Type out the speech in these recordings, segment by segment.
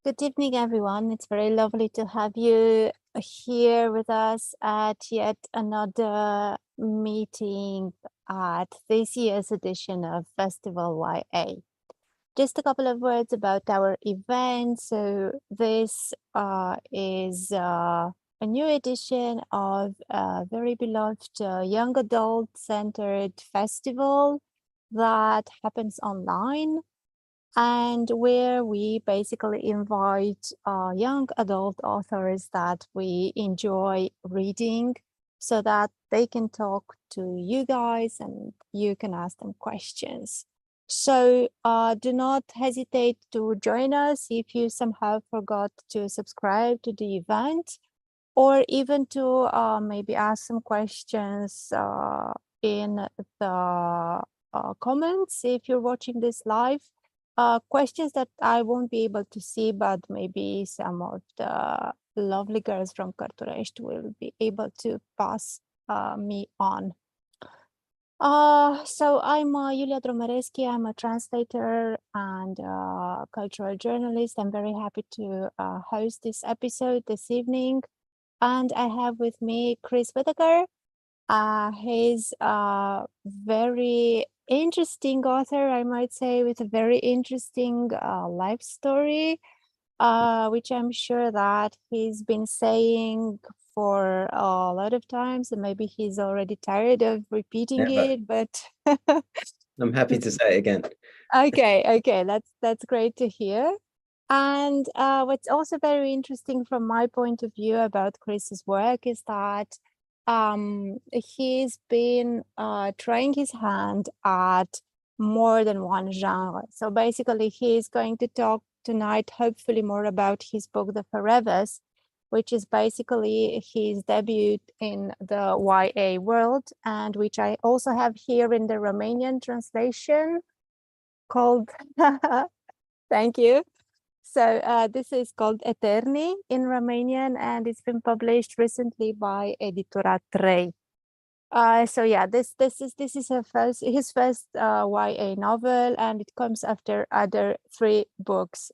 Good evening, everyone. It's very lovely to have you here with us at yet another meeting at this year's edition of FestivalYA. Just a couple of words about our event. So this is a new edition of a very beloved young adult-centered festival that happens online, and where we basically invite young adult authors that we enjoy reading so that they can talk to you guys and you can ask them questions. So do not hesitate to join us if you somehow forgot to subscribe to the event, or even to maybe ask some questions in the comments if you're watching this live. Questions that I won't be able to see, but maybe some of the lovely girls from Cartu.xyz will be able to pass me on. So I'm Julia Dromereschi. I'm a translator and cultural journalist. I'm very happy to host this episode this evening. And I have with me Chris Whitaker. He's a very interesting author, I might say, with a very interesting life story, which I'm sure that he's been saying for a lot of times, and maybe he's already tired of repeating it, but I'm happy to say it again. Okay, that's great to hear. And what's also very interesting from my point of view about Chris's work is that he's been trying his hand at more than one genre. So basically, he's going to talk tonight, hopefully, more about his book, The Forevers, which is basically his debut in the YA world, and which I also have here in the Romanian translation called, thank you. So this is called Întâlnire in Romanian, and it's been published recently by Editura 3. So yeah, this is his first YA novel, and it comes after other 3 books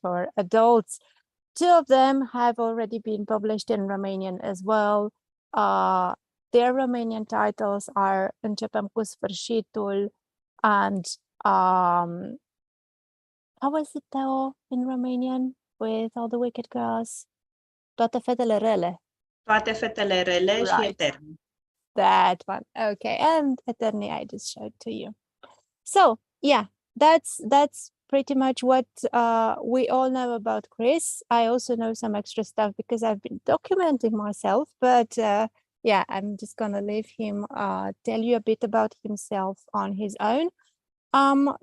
for adults. 2 of them have already been published in Romanian as well. Their Romanian titles are Începem cu sfârșitul and how was it, Theo, in Romanian with all the wicked girls? Toate fetele rele. Toate fetele rele și Eternii. That one. Okay, and Eternii I just showed to you. So yeah, that's pretty much what we all know about Chris. I also know some extra stuff because I've been documenting myself, but yeah, I'm just gonna leave him tell you a bit about himself on his own.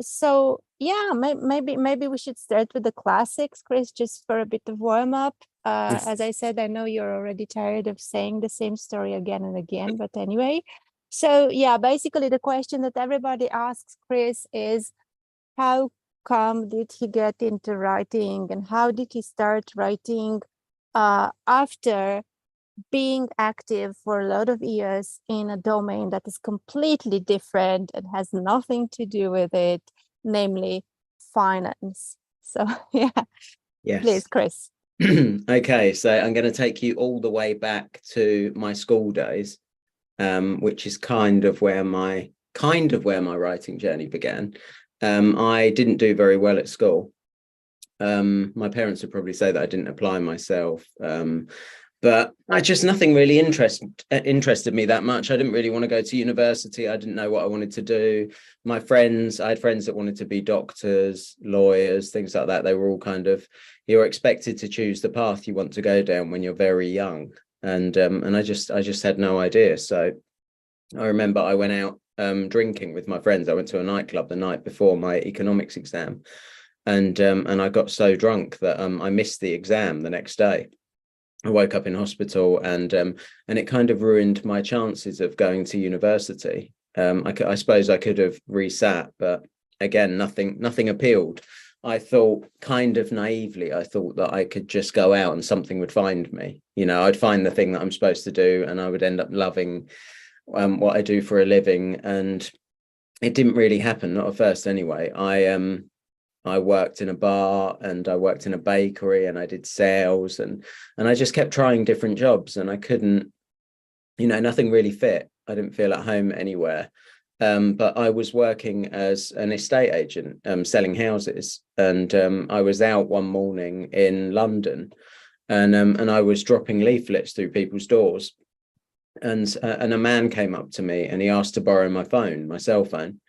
So yeah, maybe we should start with the classics, Chris, just for a bit of warm up. As I said, I know you're already tired of saying the same story again and again, but anyway. So yeah, basically the question that everybody asks Chris is, how come did he get into writing, and how did he start writing after being active for a lot of years in a domain that is completely different and has nothing to do with it, namely finance. So yeah, yes. Please, Chris. Okay, so I'm going to take you all the way back to my school days, which is kind of where my writing journey began. I didn't do very well at school. My parents would probably say that I didn't apply myself. But nothing really interested me that much. I didn't really want to go to university. I didn't know what I wanted to do. I had friends that wanted to be doctors, lawyers, things like that. They were all kind of, you're expected to choose the path you want to go down when you're very young. And I just had no idea. So I remember I went out drinking with my friends. I went to a nightclub the night before my economics exam. And I got so drunk that I missed the exam the next day. I woke up in hospital, and it kind of ruined my chances of going to university. I suppose I could have resat, but again, nothing appealed. I thought, kind of naively, I thought that I could just go out and something would find me. You know, I'd find the thing that I'm supposed to do, and I would end up loving what I do for a living. And it didn't really happen, not at first anyway. I worked in a bar and I worked in a bakery and I did sales and I just kept trying different jobs and I couldn't, nothing really fit. I didn't feel at home anywhere. But I was working as an estate agent, selling houses, and I was out one morning in London, and I was dropping leaflets through people's doors, and a man came up to me and he asked to borrow my cell phone,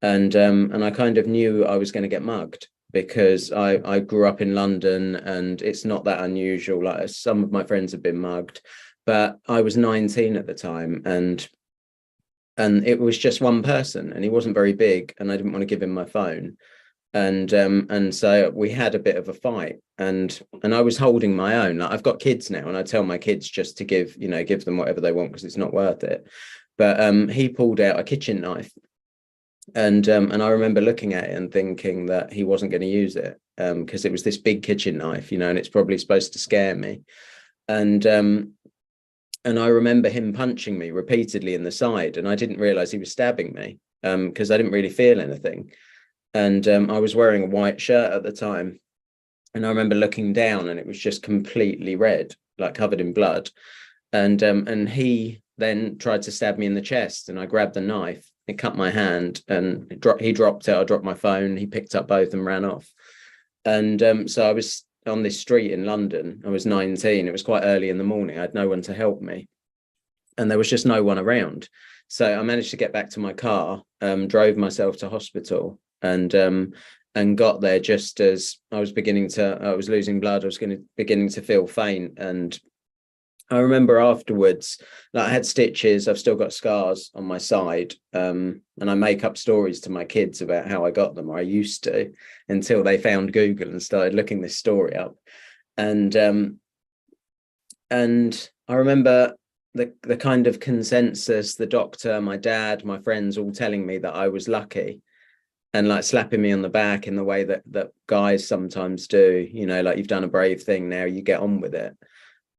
and I kind of knew I was going to get mugged because I grew up in London and it's not that unusual. Like some of my friends have been mugged, but I was 19 at the time and it was just one person and he wasn't very big and I didn't want to give him my phone. And so we had a bit of a fight and I was holding my own. Like I've got kids now and I tell my kids just to give them whatever they want because it's not worth it. But he pulled out a kitchen knife and I remember looking at it and thinking that he wasn't going to use it because it was this big kitchen knife, and it's probably supposed to scare me. And I remember him punching me repeatedly in the side, and I didn't realize he was stabbing me because I didn't really feel anything. And I was wearing a white shirt at the time. And I remember looking down and it was just completely red, like covered in blood. And he then tried to stab me in the chest and I grabbed the knife. It cut my hand and he dropped it. I dropped my phone. He picked up both and ran off. And so I was on this street in London. I was 19. It was quite early in the morning. I had no one to help me. And there was just no one around. So I managed to get back to my car, drove myself to hospital and got there just as I was losing blood. I was beginning to feel faint. And I remember afterwards, like I had stitches, I've still got scars on my side. And I make up stories to my kids about how I got them, or I used to, until they found Google and started looking this story up. And I remember the kind of consensus, the doctor, my dad, my friends all telling me that I was lucky and like slapping me on the back in the way that guys sometimes do, like you've done a brave thing, now you get on with it.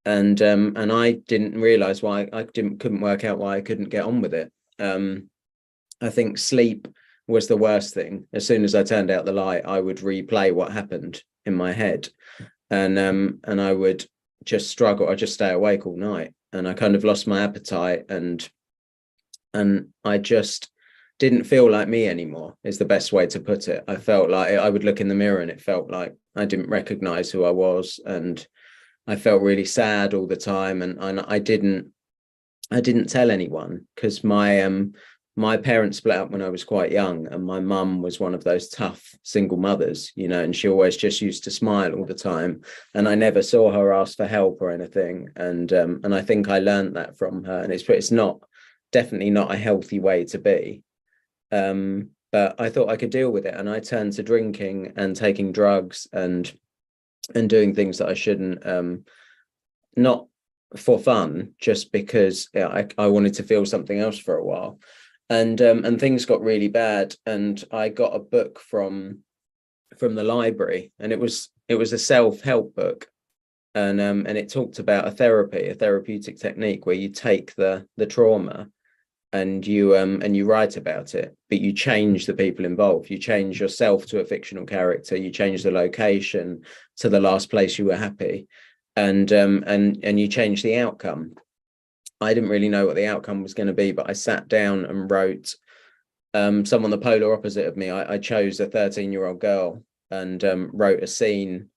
And I didn't realize why couldn't work out why I couldn't get on with it. I think sleep was the worst thing. As soon as I turned out the light, I would replay what happened in my head, and I would just struggle. I just stay awake all night, and I kind of lost my appetite, and I just didn't feel like me anymore. Is the best way to put it. I felt like I would look in the mirror, and it felt like I didn't recognize who I was, and I felt really sad all the time, and I didn't tell anyone because my parents split up when I was quite young, and my mum was one of those tough single mothers, and she always just used to smile all the time, and I never saw her ask for help or anything, and I think I learned that from her, and it's definitely not a healthy way to be, but I thought I could deal with it, and I turned to drinking and taking drugs and doing things that I shouldn't, not for fun, just because I wanted to feel something else for a while. And things got really bad, and I got a book from the library, and it was a self-help book, and it talked about a therapeutic technique where you take the trauma and you write about it, but you change the people involved. You change yourself to a fictional character. You change the location to the last place you were happy, and you change the outcome. I didn't really know what the outcome was going to be, but I sat down and wrote someone the polar opposite of me. I chose a 13-year-old girl and wrote a scene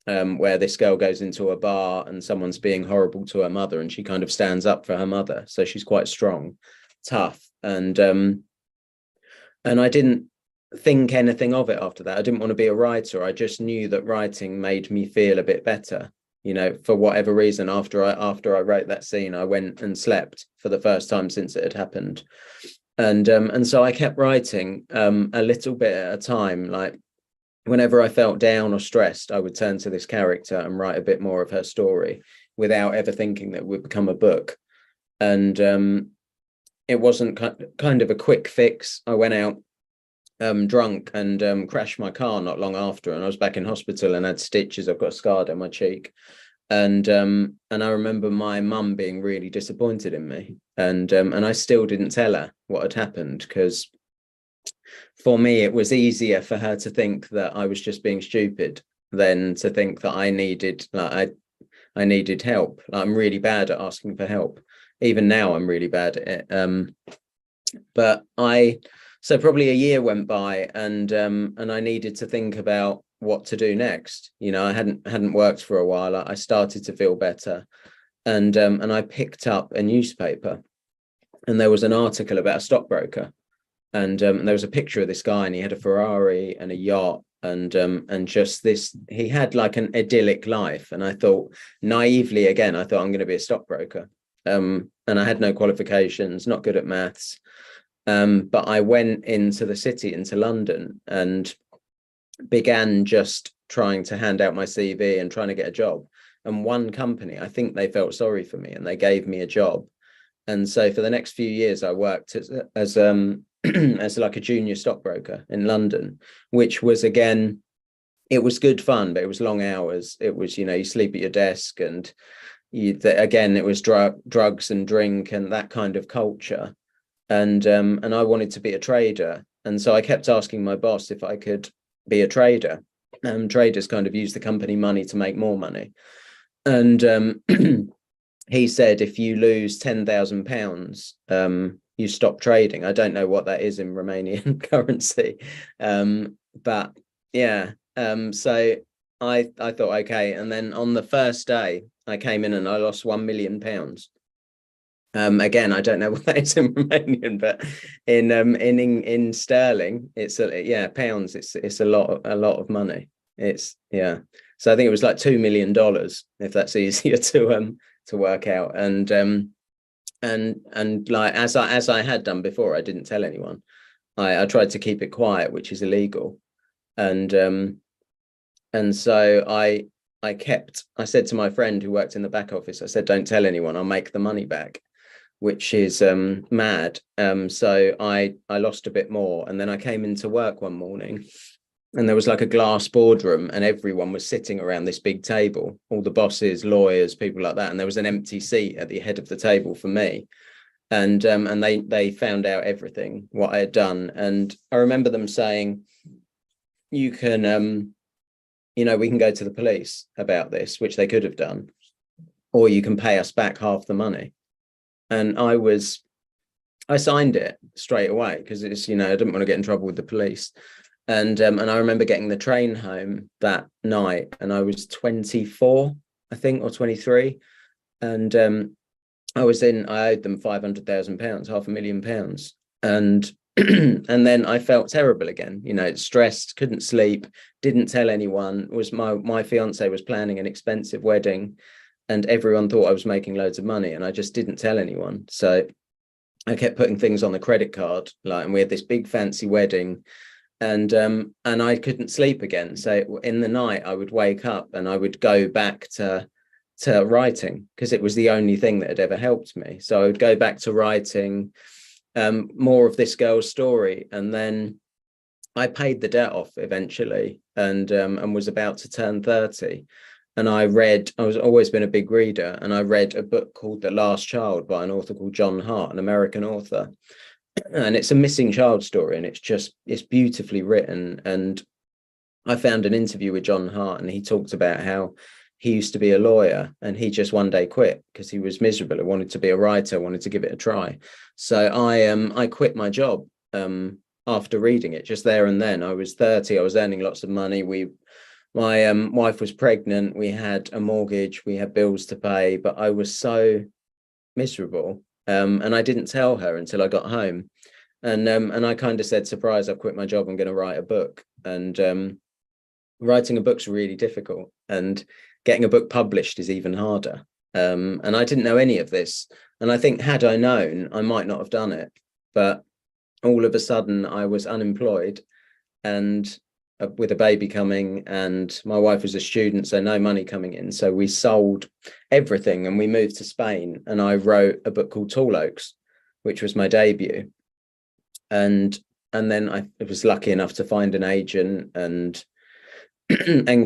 where this girl goes into a bar and someone's being horrible to her mother, and she kind of stands up for her mother. So she's quite strong, tough, and I didn't think anything of it after that. I didn't want to be a writer. I just knew that writing made me feel a bit better. For whatever reason, after I wrote that scene, I went and slept for the first time since it had happened. And so I kept writing a little bit at a time. Like whenever I felt down or stressed, I would turn to this character and write a bit more of her story without ever thinking that it would become a book. And it wasn't kind of a quick fix. I went out drunk and crashed my car not long after, and I was back in hospital and had stitches. I've got a scar down my cheek, and I remember my mum being really disappointed in me, and I still didn't tell her what had happened because for me, it was easier for her to think that I was just being stupid than to think that I needed, like, I needed help. Like, I'm really bad at asking for help. Even now, I'm really bad at it. But so probably a year went by, and I needed to think about what to do next. You know, I hadn't worked for a while. I started to feel better, and I picked up a newspaper, and there was an article about a stockbroker, and there was a picture of this guy, and he had a Ferrari and a yacht, and just this, he had like an idyllic life. And I thought, naively again, I thought, I'm going to be a stockbroker. And I had no qualifications, not good at maths. But I went into the city, into London, and began just trying to hand out my CV and trying to get a job. And one company, I think they felt sorry for me and they gave me a job. And so for the next few years, I worked as as like a junior stockbroker in London, which was, again, it was good fun, but it was long hours. It was, you know, you sleep at your desk, and again, it was drugs and drink and that kind of culture. And I wanted to be a trader. And so I kept asking my boss if I could be a trader. Traders kind of use the company money to make more money. And he said, if you lose £10,000, you stop trading. I don't know what that is in Romanian currency. But yeah, so I thought, okay. And then on the first day I came in and I lost £1 million. Again, I don't know what that is in Romanian, but in sterling, it's pounds. It's a lot of money. It's, yeah. So I think it was like $2 million, if that's easier to work out. And like, as I had done before, I didn't tell anyone. I tried to keep it quiet, which is illegal. And so I said to my friend who worked in the back office, I said, don't tell anyone, I'll make the money back, which is mad. So I lost a bit more. And then I came into work one morning, and there was like a glass boardroom, and everyone was sitting around this big table, all the bosses, lawyers, people like that. And there was an empty seat at the head of the table for me. And they found out everything, what I had done. And I remember them saying, you can, you know, we can go to the police about this, which they could have done, or you can pay us back half the money. And I signed it straight away because it's, you know, I didn't want to get in trouble with the police. And I remember getting the train home that night, and I was 24, I think, or 23. And I owed them £500,000, £500,000. And and then I felt terrible again, you know, stressed, couldn't sleep, didn't tell anyone. My fiance was planning an expensive wedding, and everyone thought I was making loads of money, and I just didn't tell anyone. So I kept putting things on the credit card, like, and we had this big fancy wedding, and I couldn't sleep again. So in the night I would wake up and I would go back to writing, because it was the only thing that had ever helped me. So I would go back to writing more of this girl's story, and then I paid the debt off eventually, and was about to turn 30. And I was always been a big reader, and I read a book called The Last Child by an author called John Hart, an American author. And it's a missing child story, and it's beautifully written. And I found an interview with John Hart, and he talked about how he used to be a lawyer, and he just one day quit because he was miserable. He wanted to be a writer, wanted to give it a try. So I quit my job after reading it, just there and then. I was 30, I was earning lots of money. My wife was pregnant, we had a mortgage, we had bills to pay, but I was so miserable. And I didn't tell her until I got home. And I kind of said, surprise, I've quit my job, I'm going to write a book. And writing a book's really difficult, and getting a book published is even harder. And I didn't know any of this. And I think, had I known, I might not have done it. But all of a sudden I was unemployed, and with a baby coming, and my wife was a student, so no money coming in. So we sold everything and we moved to Spain, and I wrote a book called Tall Oaks, which was my debut. And then I was lucky enough to find an agent and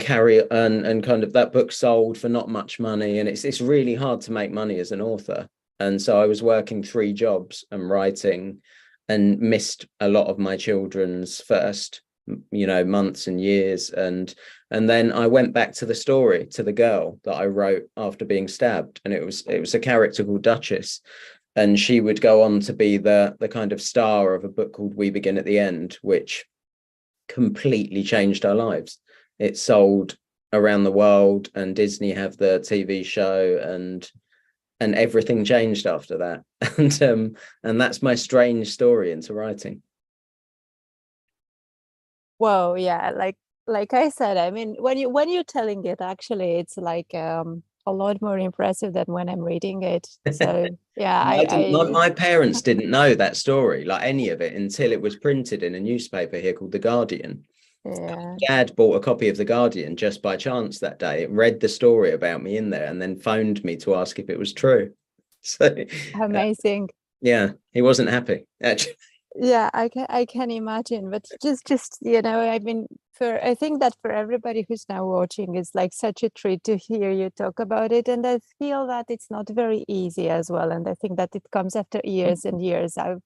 carry and kind of, that book sold for not much money. And it's really hard to make money as an author. And so I was working 3 jobs and writing and missed a lot of my children's first, months and years. And then I went back to the story, to the girl that I wrote after being stabbed. And it was a character called Duchess. And she would go on to be the kind of star of a book called We Begin at the End, which completely changed our lives. It sold around the world, and Disney have the TV show, and everything changed after that. And that's my strange story into writing. Whoa, yeah, like I said, I mean, when you're telling it, actually, it's like a lot more impressive than when I'm reading it. So yeah, my parents didn't know that story, like any of it, until it was printed in a newspaper here called The Guardian. Yeah. Dad bought a copy of The Guardian just by chance that day, read the story about me in there, and then phoned me to ask if it was true. So Amazing. Yeah, he wasn't happy, actually. Yeah, I can imagine, but just I mean, I think that for everybody who's now watching, it's like such a treat to hear you talk about it, and I feel that it's not very easy as well, and I think that it comes after years and years of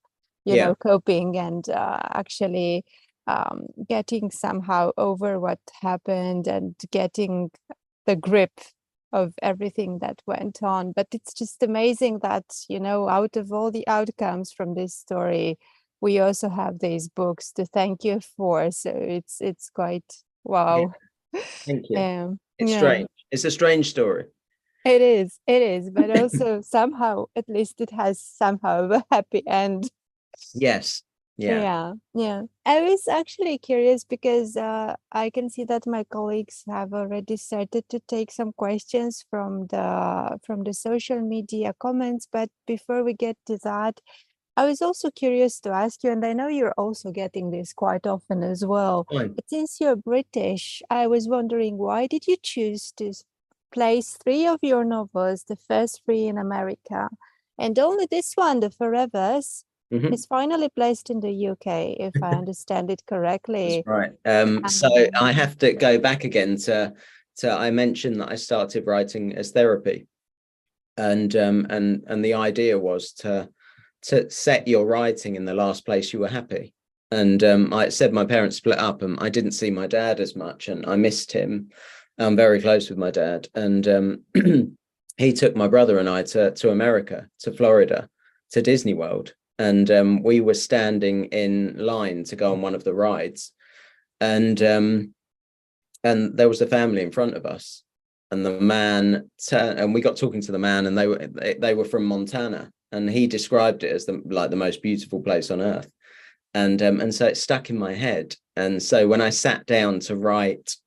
coping and actually getting somehow over what happened and getting the grip of everything that went on. But it's just amazing that out of all the outcomes from this story, we also have these books to thank you for. So it's quite wow. Yeah. Thank you. It's yeah. strange. It's a strange story. It is, but also somehow, at least it has somehow a happy end. Yes. Yeah. I was actually curious because I can see that my colleagues have already started to take some questions from the social media comments. But before we get to that, I was also curious to ask you, and I know you're also getting this quite often as well. Fine. But since you're British, I was wondering, why did you choose to place 3 of your novels, the first 3 in America, and only this one, The Forevers, is finally placed in the UK, if I understand it correctly? That's right. So I have to go back again to I mentioned that I started writing as therapy, and the idea was to set your writing in the last place you were happy. And I said my parents split up, and I didn't see my dad as much, and I missed him. I'm very close with my dad, and he took my brother and I to America, to Florida, to Disney World. And we were standing in line to go on one of the rides, and there was a family in front of us, and the man and we got talking to the man, and they were from Montana, and he described it as the most beautiful place on earth, and so it stuck in my head. And so when I sat down to write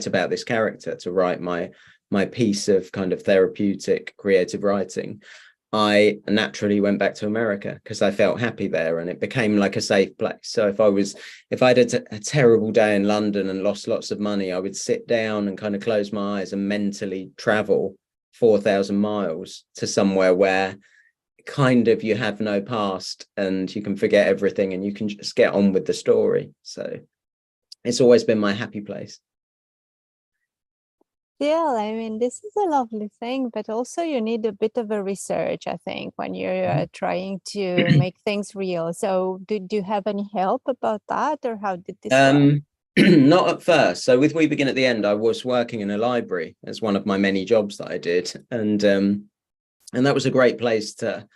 about this character, to write my piece of kind of therapeutic creative writing, I naturally went back to America because I felt happy there, and it became like a safe place. So if I had a terrible day in London and lost lots of money, I would sit down and kind of close my eyes and mentally travel 4,000 miles to somewhere where kind of you have no past and you can forget everything and you can just get on with the story. So it's always been my happy place. Yeah, I mean, this is a lovely thing, but also you need a bit of a research, I think, when you're trying to make things real. So do you have any help about that, or how did this work? Not at first. So with We Begin at the End, I was working in a library as one of my many jobs that I did. And that was a great place to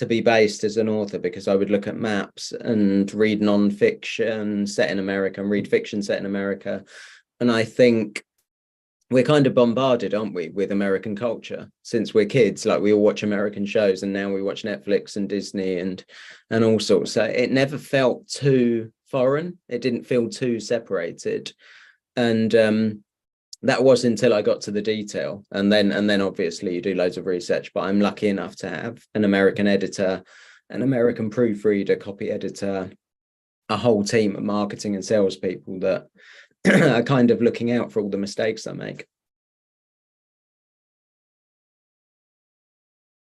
be based as an author, because I would look at maps and read non-fiction set in America and read fiction set in America. And I think we're kind of bombarded, aren't we, with American culture since we're kids. Like, we all watch American shows, and now we watch Netflix and Disney and all sorts. So it never felt too foreign. It didn't feel too separated. And that was until I got to the detail. And then obviously you do loads of research, but I'm lucky enough to have an American editor, an American proofreader, copy editor, a whole team of marketing and salespeople that are kind of looking out for all the mistakes I make.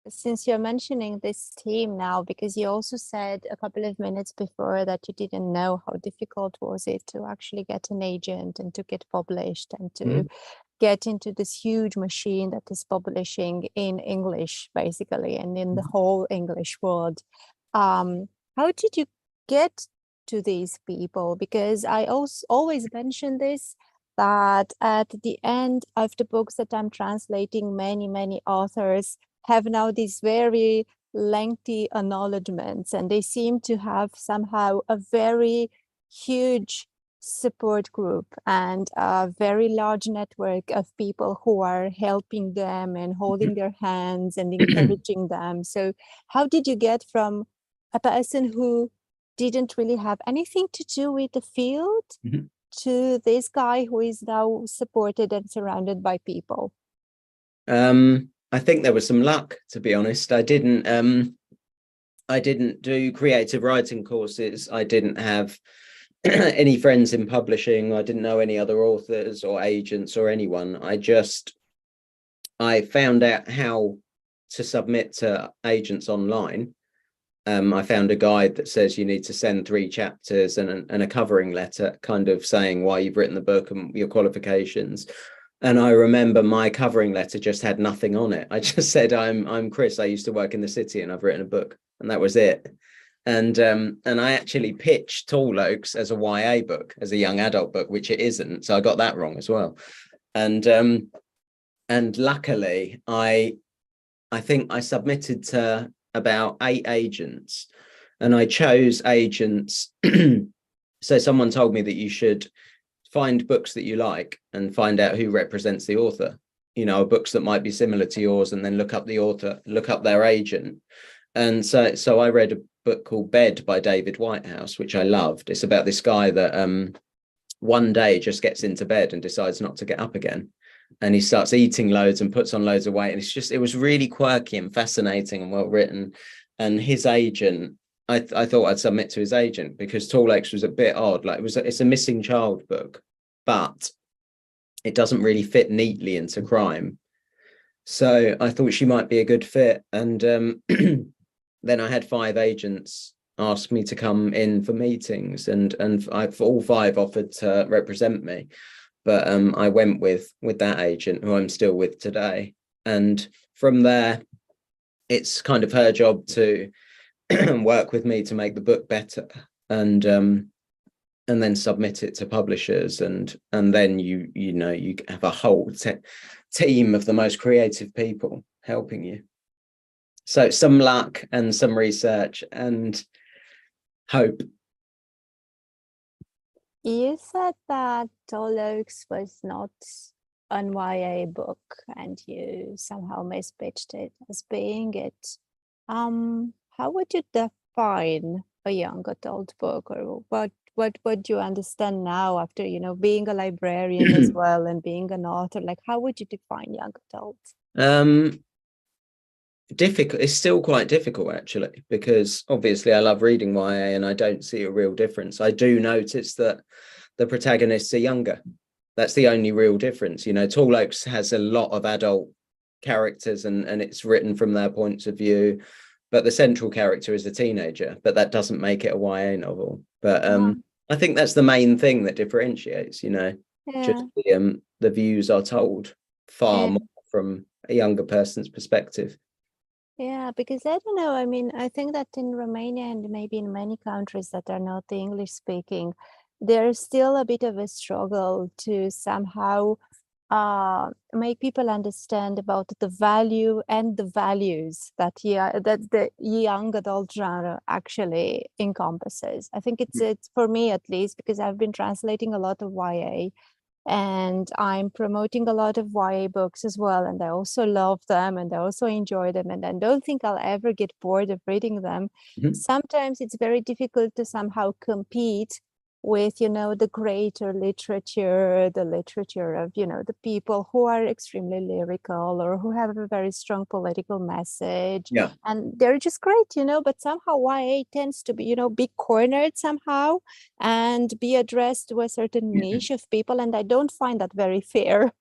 Since you're mentioning this team now, because you also said a couple of minutes before that you didn't know how difficult was it to actually get an agent and to get published and to get into this huge machine that is publishing in English, basically, and in the whole English world. how did you get to these people? Because I also always mention this, that at the end of the books that I'm translating, many authors have now these very lengthy acknowledgements, and they seem to have somehow a very huge support group and a very large network of people who are helping them and holding their hands and encouraging them. So how did you get from a person who didn't really have anything to do with the field to this guy who is now supported and surrounded by people? I think there was some luck, to be honest. I didn't do creative writing courses. I didn't have any friends in publishing. I didn't know any other authors or agents or anyone. I found out how to submit to agents online. I found a guide that says you need to send 3 chapters and a covering letter, kind of saying why you've written the book and your qualifications. And I remember my covering letter just had nothing on it. I just said, I'm Chris. I used to work in the city and I've written a book, and that was it. And I actually pitched Tall Oaks as a YA book, as a young adult book, which it isn't. So I got that wrong as well. And luckily, I think I submitted to about 8 agents, and I chose agents. So someone told me that you should find books that you like and find out who represents the author, books that might be similar to yours, and then look up the author, look up their agent. And so I read a book called Bed by David Whitehouse, which I loved. It's about this guy that one day just gets into bed and decides not to get up again. And he starts eating loads and puts on loads of weight. And it was really quirky and fascinating and well written. And his agent, I thought I'd submit to his agent, because Tall Oaks was a bit odd. Like it's a missing child book, but it doesn't really fit neatly into crime. So I thought she might be a good fit. And then I had 5 agents ask me to come in for meetings, and all 5 offered to represent me. But I went with that agent, who I'm still with today. And from there, it's kind of her job to work with me to make the book better, and then submit it to publishers. And then you have a whole team of the most creative people helping you. So some luck and some research and hope. You said that Tall Oaks was not an YA book, and you somehow mispitched it as being it. How would you define a young adult book, or what would you understand now after being a librarian as well and being an author? Like, how would you define young adult? Difficult. It's still quite difficult, actually, because obviously I love reading YA and I don't see a real difference. I do notice that the protagonists are younger. That's the only real difference. Tall Oaks has a lot of adult characters and it's written from their points of view, but the central character is a teenager, but that doesn't make it a YA novel. But I think that's the main thing that differentiates, just the views are told far more from a younger person's perspective. Yeah, because I don't know. I mean, I think that in Romania and maybe in many countries that are not the English speaking, there's still a bit of a struggle to somehow make people understand about the value and the values that the young adult genre actually encompasses. I think it's for me, at least, because I've been translating a lot of YA. And I'm promoting a lot of YA books as well. And I also love them and I also enjoy them. And I don't think I'll ever get bored of reading them. Sometimes it's very difficult to somehow compete with, the greater literature, the literature of, the people who are extremely lyrical or who have a very strong political message. Yeah. And they're just great, but somehow YA tends to be, be cornered somehow and be addressed to a certain niche of people. And I don't find that very fair.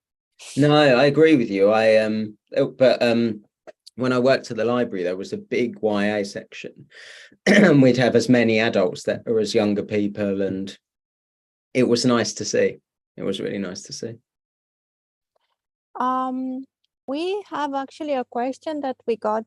No, I agree with you. When I worked at the library, there was a big YA section and we'd have as many adults that are as younger people. And it was nice to see. It was really nice to see. we have actually a question that we got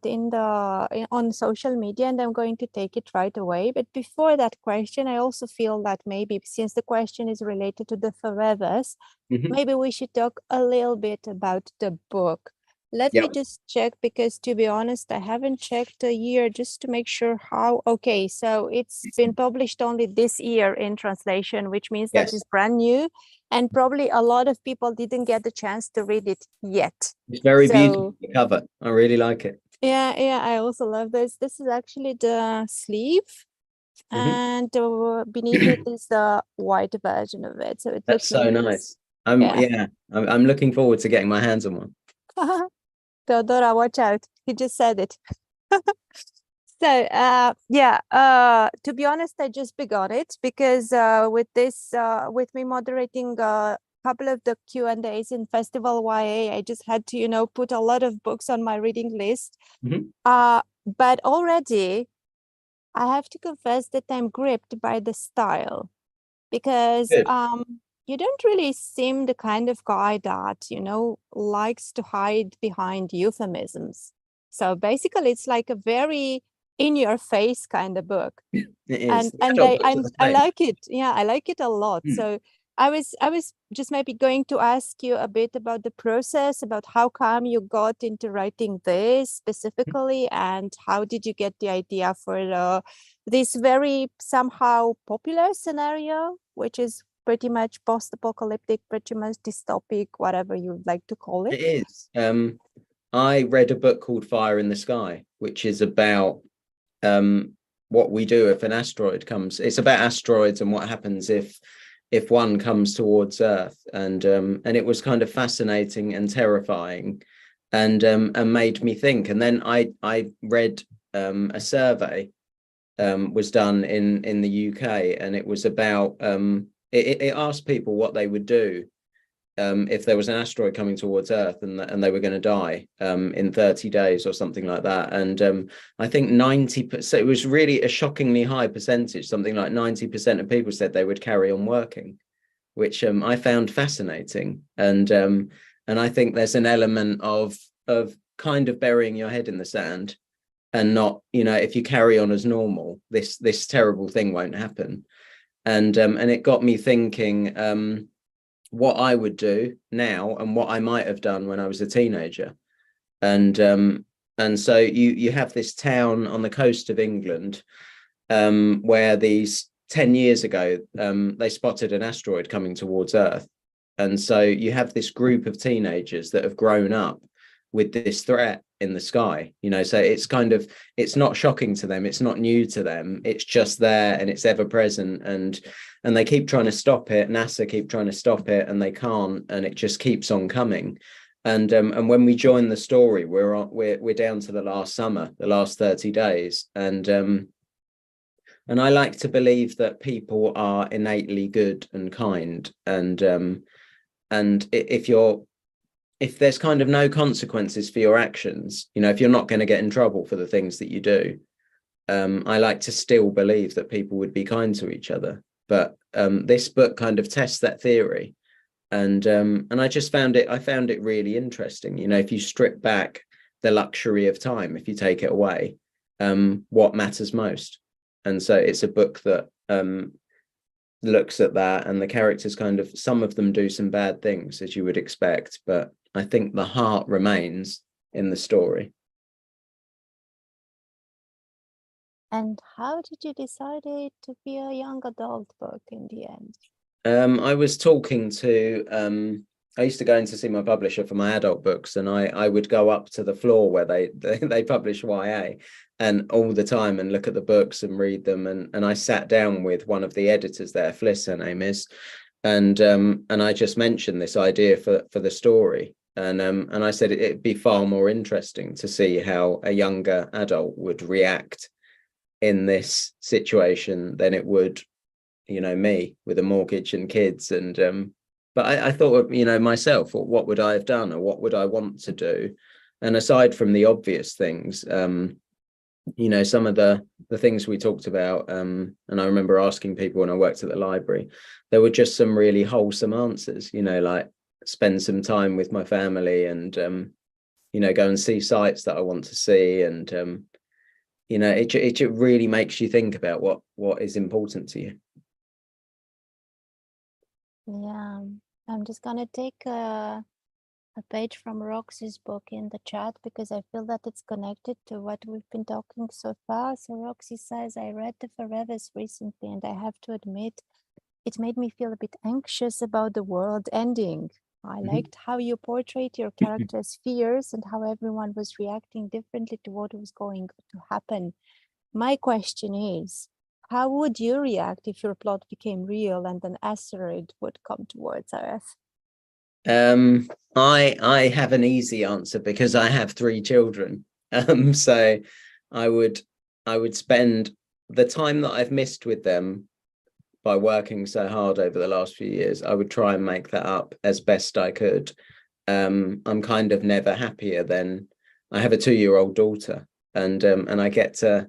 on social media, and I'm going to take it right away. But before that question, I also feel that maybe since the question is related to the forevers, maybe we should talk a little bit about the book. Let me just check, because to be honest, I haven't checked the year just to make sure how. Okay, so it's been published only this year in translation, which means that it's brand new. And probably a lot of people didn't get the chance to read it yet. It's very beautiful cover. I really like it. Yeah, I also love this. This is actually the sleeve, and beneath it is the white version of it. So it That's looks so really nice. I'm looking forward to getting my hands on one. Teodora, watch out. He just said it. So, to be honest, I just begot it because with me moderating a couple of the Q&As in FestivalYA, I just had to, put a lot of books on my reading list. But already, I have to confess that I'm gripped by the style, because you don't really seem the kind of guy that, likes to hide behind euphemisms. So basically, it's like a very in-your-face kind of book. It is. And I like it. Yeah, I like it a lot. So I was just maybe going to ask you a bit about the process, about how come you got into writing this specifically, and how did you get the idea for this very somehow popular scenario, which is pretty much post-apocalyptic, pretty much dystopic, whatever you'd like to call it. It is. I read a book called Fire in the Sky, which is about what we do if an asteroid comes. It's about asteroids and what happens if one comes towards Earth, and it was kind of fascinating and terrifying, and made me think. And then I read a survey was done in the UK, and it was about it asked people what they would do if there was an asteroid coming towards Earth and they were going to die in 30 days or something like that. And I think 90%, it was really a shockingly high percentage, something like 90% of people said they would carry on working, which I found fascinating. And I think there's an element of kind of burying your head in the sand and not, if you carry on as normal, this terrible thing won't happen. And it got me thinking what I would do now and what I might have done when I was a teenager. And so you have this town on the coast of England where these 10 years ago, they spotted an asteroid coming towards Earth. And so you have this group of teenagers that have grown up with this threat in the sky, so it's not shocking to them, it's not new to them, it's just there and it's ever present, and they keep trying to stop it. NASA keep trying to stop it and they can't, and it just keeps on coming. And when we join the story, we're down to the last summer, the last 30 days, and I like to believe that people are innately good and kind, and if there's kind of no consequences for your actions, if you're not going to get in trouble for the things that you do, I like to still believe that people would be kind to each other. But this book kind of tests that theory, and I just found it really interesting. If you strip back the luxury of time, if you take it away, what matters most. And so it's a book that looks at that, and the characters some of them do some bad things, as you would expect, but I think the heart remains in the story. And how did you decide it to be a young adult book in the end? I was talking to, I used to go in to see my publisher for my adult books, and I would go up to the floor where they publish YA and all the time and look at the books and read them. And I sat down with one of the editors there, Fliss, her name is, and I just mentioned this idea for the story. And I said it'd be far more interesting to see how a younger adult would react in this situation than it would, me with a mortgage and kids. And but I thought, myself, what would I have done, or what would I want to do? And aside from the obvious things, some of the things we talked about, and I remember asking people when I worked at the library, there were just some really wholesome answers, like spend some time with my family and go and see sites that I want to see, and it really makes you think about what is important to you. Yeah, I'm just gonna take a page from Roxy's book in the chat because I feel that it's connected to what we've been talking so far. So Roxy says, I read The Forevers recently, and I have to admit, it made me feel a bit anxious about the world ending. I liked how you portrayed your characters' fears and how everyone was reacting differently to what was going to happen. My question is, how would you react if your plot became real and an asteroid would come towards Earth? I have an easy answer because I have 3 children. So I would spend the time that I've missed with them by working so hard over the last few years. I would try and make that up as best I could. I'm kind of never happier than I have a 2-year-old daughter, and I get to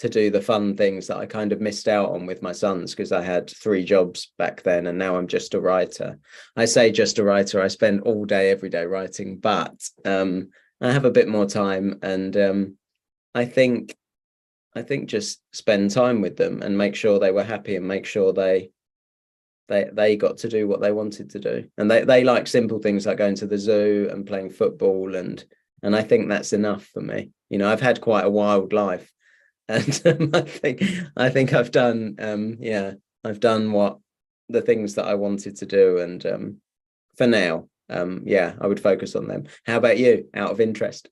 do the fun things that I kind of missed out on with my sons because I had 3 jobs back then, and now I'm just a writer. I say just a writer, I spend all day, every day writing, but I have a bit more time, and I think just spend time with them and make sure they were happy and make sure they got to do what they wanted to do. And they like simple things like going to the zoo and playing football, and I think that's enough for me. I've had quite a wild life. And I think I've done I've done what the things that I wanted to do, and for now I would focus on them. How about you, out of interest?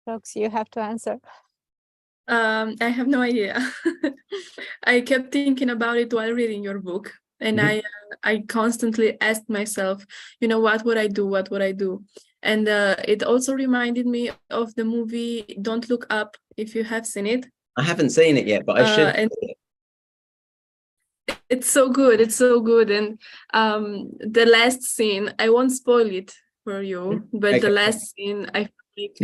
Rox, you have to answer. I have no idea. I kept thinking about it while reading your book, and I constantly asked myself, what would I do? And it also reminded me of the movie Don't Look Up, if you have seen it. I haven't seen it yet, but I should. And it's so good. And the last scene, I won't spoil it for you, but okay. The last scene, I think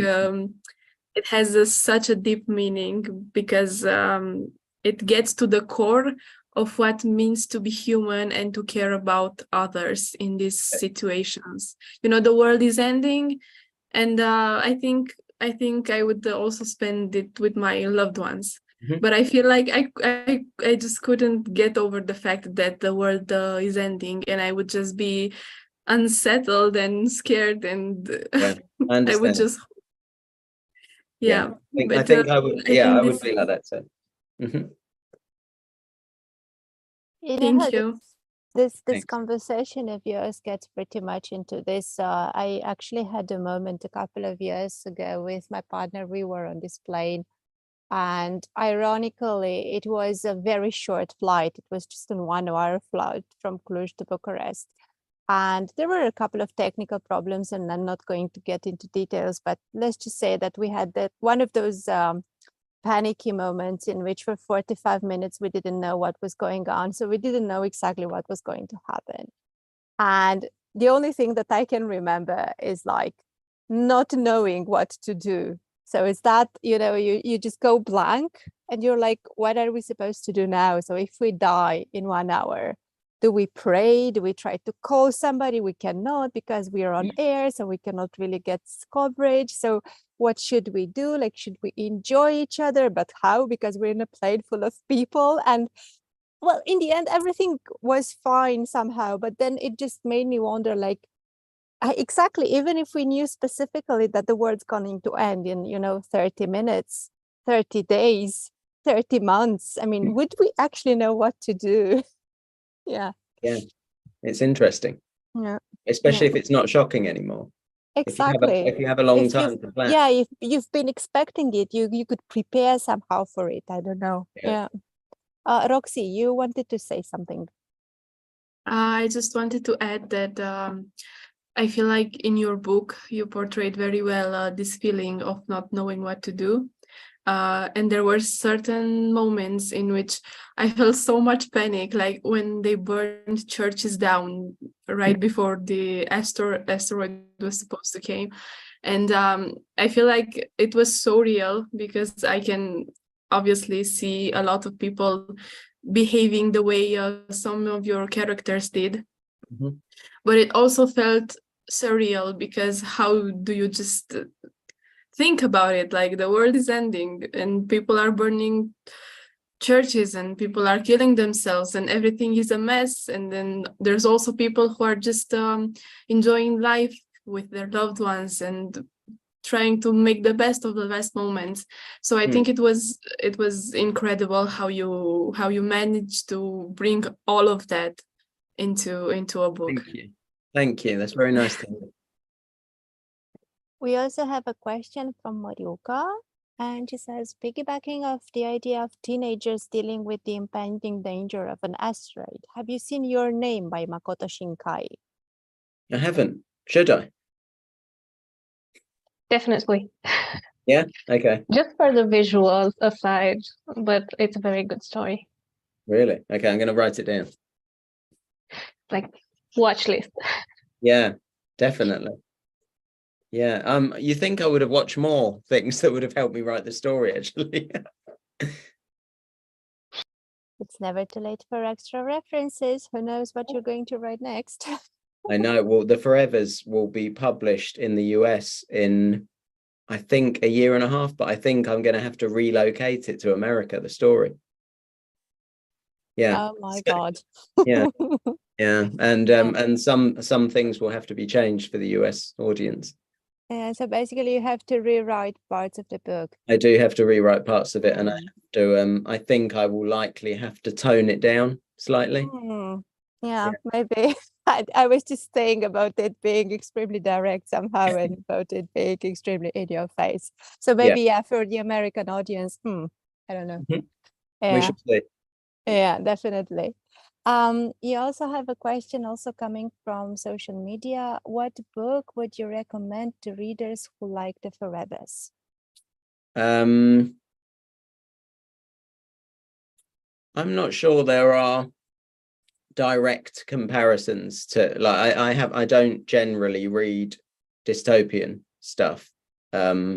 it has such a deep meaning because it gets to the core of what it means to be human and to care about others in these situations. The world is ending, and I think I would also spend it with my loved ones. But I feel like I just couldn't get over the fact that the world is ending, and I would just be unsettled and scared, and I would just I think I would I would be like that too. Thank you. This conversation of yours gets pretty much into this. I actually had a moment a couple of years ago with my partner. We were on this plane, and ironically, it was a very short flight. It was just a 1-hour flight from Cluj to Bucharest. And there were a couple of technical problems, and I'm not going to get into details, but let's just say that we had one of those panicky moments in which for 45 minutes we didn't know what was going on. So we didn't know exactly what was going to happen. And the only thing that I can remember is like not knowing what to do. So it's that, you just go blank and you're like, what are we supposed to do now? So if we die in 1 hour, do we pray? Do we try to call somebody? We cannot because we are on air, so we cannot really get coverage. So what should we do? Like, should we enjoy each other? But how? Because we're in a plane full of people. And well, in the end, everything was fine somehow. But then it just made me wonder, like, exactly, even if we knew specifically that the world's going to end in, 30 minutes, 30 days, 30 months, I mean, would we actually know what to do? Yeah, it's interesting. Especially if it's not shocking anymore. Exactly. If you have a long time to plan. Yeah, if you've been expecting it, you could prepare somehow for it. I don't know. Roxy, you wanted to say something. I just wanted to add that I feel like in your book you portrayed very well this feeling of not knowing what to do. And there were certain moments in which I felt so much panic, like when they burned churches down right before the asteroid was supposed to come. And I feel like it was so real because I can obviously see a lot of people behaving the way some of your characters did. But it also felt surreal, because how do you just think about it? Like, the world is ending and people are burning churches and people are killing themselves and everything is a mess, and then there's also people who are just enjoying life with their loved ones and trying to make the best of the best moments. So I think it was incredible how you managed to bring all of that into a book. Thank you, that's very nice to hear. We also have a question from Mariuka, and she says, piggybacking off the idea of teenagers dealing with the impending danger of an asteroid, have you seen Your Name by Makoto Shinkai? I haven't. Should I? Definitely. Yeah, okay. Just for the visuals aside, but it's a very good story. Really? Okay, I'm going to write it down. Like, watch list. Yeah, definitely. Yeah. You think I would have watched more things that would have helped me write the story, actually. It's never too late for extra references. Who knows what you're going to write next? I know. Well, the Forevers will be published in the US in, I think, a year and a half, but I think I'm going to have to relocate it to America, the story. Yeah. Oh my God. Yeah. Yeah. And some things will have to be changed for the US audience. Yeah, so basically you have to rewrite parts of the book. I do have to rewrite parts of it, and I have to I think I will likely have to tone it down slightly. Yeah, maybe. I was just saying about it being extremely direct somehow and about it being extremely in your face. So maybe for the American audience, I don't know. We should see. Yeah, definitely. You also have a question also coming from social media. What book would you recommend to readers who like the Forevers? I'm not sure there are direct comparisons to, like, I don't generally read dystopian stuff. I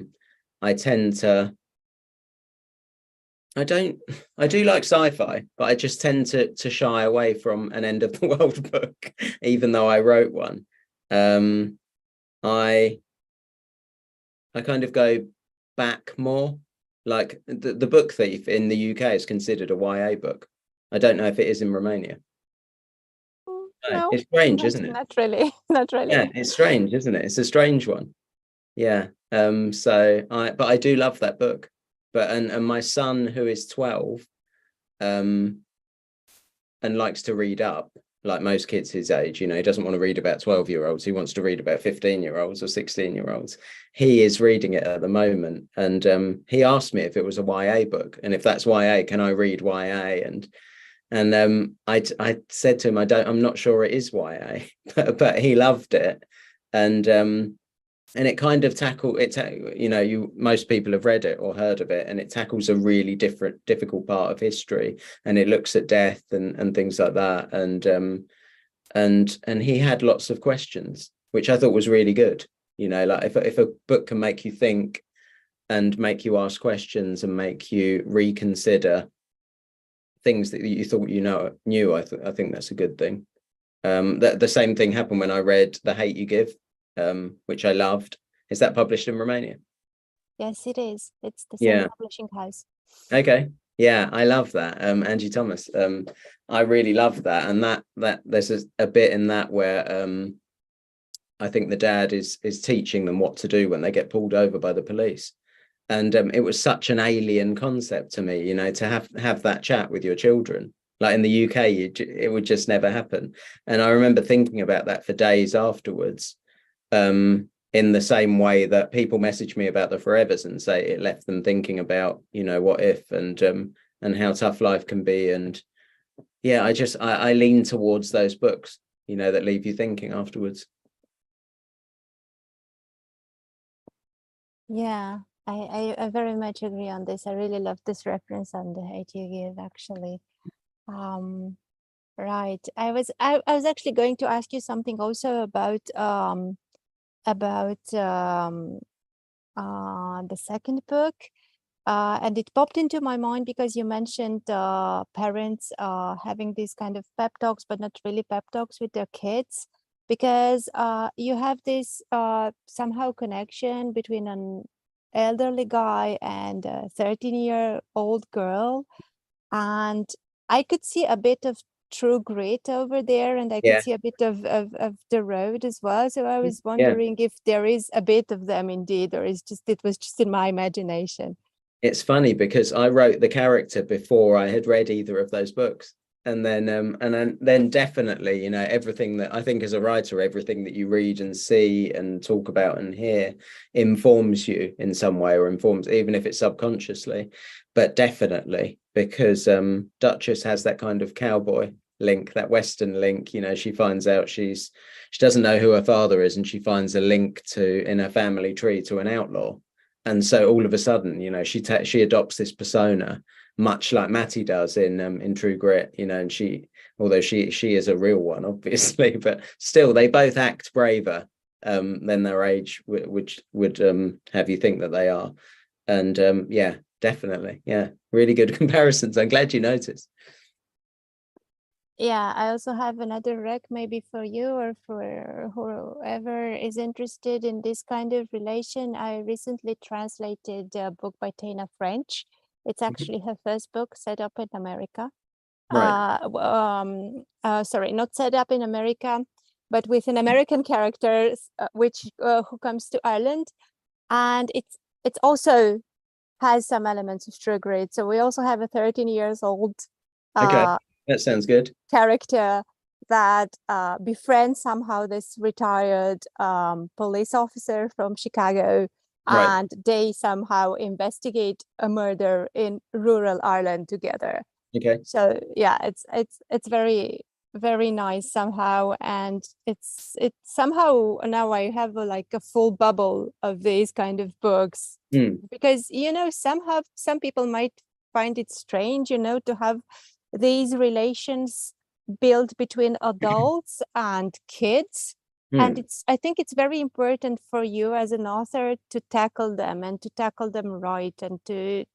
do like sci-fi, but I just tend to shy away from an end of the world book, even though I wrote one. I kind of go back more. Like the Book Thief in the UK is considered a YA book. I don't know if it is in Romania. No, it's strange, isn't it? Not really. Not really. Yeah, it's strange, isn't it? It's a strange one. Yeah. But I do love that book. But and my son, who is 12, and likes to read up, like most kids his age, he doesn't want to read about 12-year-olds. He wants to read about 15-year-olds or 16-year-olds. He is reading it at the moment, and he asked me if it was a YA book, and if that's YA, can I read YA? And I said to him, I'm not sure it is YA, but he loved it, and it kind of most people have read it or heard of it, and it tackles a really difficult part of history, and it looks at death and things like that, and he had lots of questions, which I thought was really good. Like if a book can make you think and make you ask questions and make you reconsider things that you thought knew, I think that's a good thing. The same thing happened when I read The Hate You Give, which I loved. Is that published in Romania? Yes, it is. It's the same publishing house. Okay. Yeah, I love that. Angie Thomas. I really love that. And that there's a bit in that where I think the dad is teaching them what to do when they get pulled over by the police. And it was such an alien concept to me, to have that chat with your children. Like in the UK, it would just never happen. And I remember thinking about that for days afterwards. In the same way that people message me about the Forevers and say it left them thinking about, what if and how tough life can be. And yeah, I lean towards those books, that leave you thinking afterwards. Yeah, I very much agree on this. I really love this reference on The Hate You Give, actually. Right. I was actually going to ask you something also about the second book, and it popped into my mind because you mentioned parents having these kind of pep talks, but not really pep talks with their kids. because you have this somehow connection between an elderly guy and a 13-year-old girl, and I could see a bit of true grit over there, and I could see a bit of the road as well. So I was wondering if there is a bit of them indeed, or it was just in my imagination. It's funny because I wrote the character before I had read either of those books. And then definitely, you know, everything that I think as a writer, everything that you read and see and talk about and hear informs you in some way, or informs, even if it's subconsciously, but definitely because Duchess has that kind of cowboy link, that Western link. You know, she finds out she doesn't know who her father is, and she finds a link in her family tree to an outlaw. And so all of a sudden, you know, she adopts this persona, much like Mattie does in True Grit, you know, and although she is a real one, obviously, but still they both act braver than their age would have you think that they are. And yeah, definitely. Yeah, really good comparisons. I'm glad you noticed. Yeah, I also have another rec maybe for you or for whoever is interested in this kind of relation. I recently translated a book by Tana French. It's actually her first book, set up in America. Right. Sorry, not set up in America, but with an American character who comes to Ireland, and it's also has some elements of True Grit. So we also have a 13-year-old. Okay, that sounds good. Character that befriends somehow this retired police officer from Chicago. Right. And they somehow investigate a murder in rural Ireland together. Okay. So yeah, it's very, very nice somehow, and it's somehow now I have a full bubble of these kind of books, because you know some people might find it strange, you know, to have these relations built between adults and kids. And I think it's very important for you as an author to tackle them, and to tackle them right, and to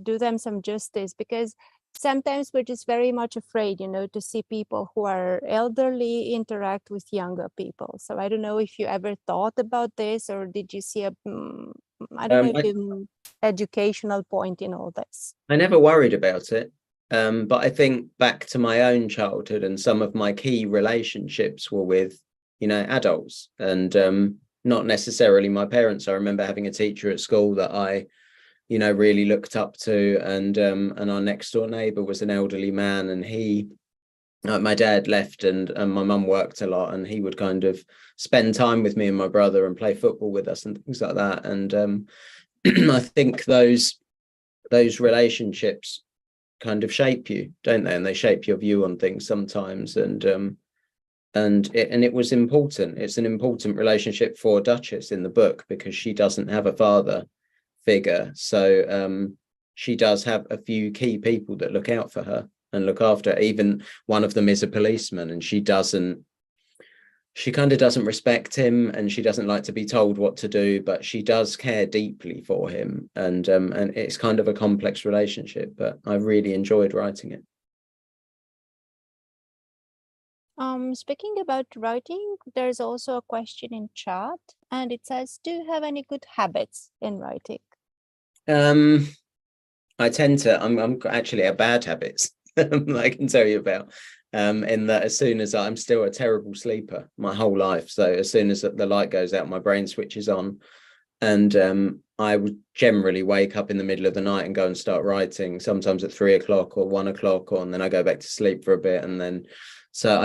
do them some justice, because sometimes we're just very much afraid, you know, to see people who are elderly interact with younger people. So I don't know if you ever thought about this, or did you see I don't know if an educational point in all this? I never worried about it. But I think back to my own childhood, and some of my key relationships were with, you know, adults, and not necessarily my parents. I remember having a teacher at school that I, you know, really looked up to, and our next door neighbor was an elderly man, and my dad left, and my mum worked a lot, and he would kind of spend time with me and my brother and play football with us and things like that. And I think those relationships kind of shape you, don't they? And they shape your view on things sometimes. And it was important. It's an important relationship for Duchess in the book, because she doesn't have a father figure. So she does have a few key people that look out for her and look after her. Even one of them is a policeman, and she kind of doesn't respect him, and she doesn't like to be told what to do, but she does care deeply for him. And it's kind of a complex relationship, but I really enjoyed writing it. Speaking about writing, there's also a question in chat, and it says, do you have any good habits in writing? I tend to, I'm actually a bad habits I can tell you about, in that as soon as I'm still a terrible sleeper my whole life. So as soon as the light goes out, my brain switches on, and I would generally wake up in the middle of the night and go and start writing, sometimes at 3 o'clock or 1 o'clock, and then I go back to sleep for a bit. And then, so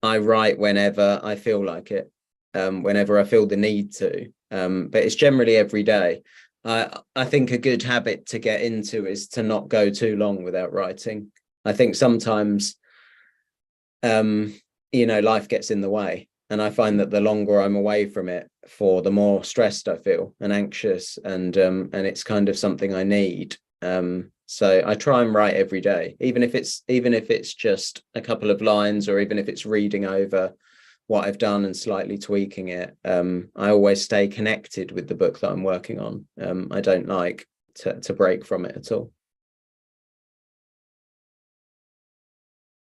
I write whenever I feel like it, whenever I feel the need to, but it's generally every day. I think a good habit to get into is to not go too long without writing. I think sometimes, you know, life gets in the way, and I find that the longer I'm away from it for, the more stressed I feel and anxious, and it's kind of something I need. So I try and write every day, even if it's just a couple of lines, or even if it's reading over what I've done and slightly tweaking it. I always stay connected with the book that I'm working on. I don't like to break from it at all.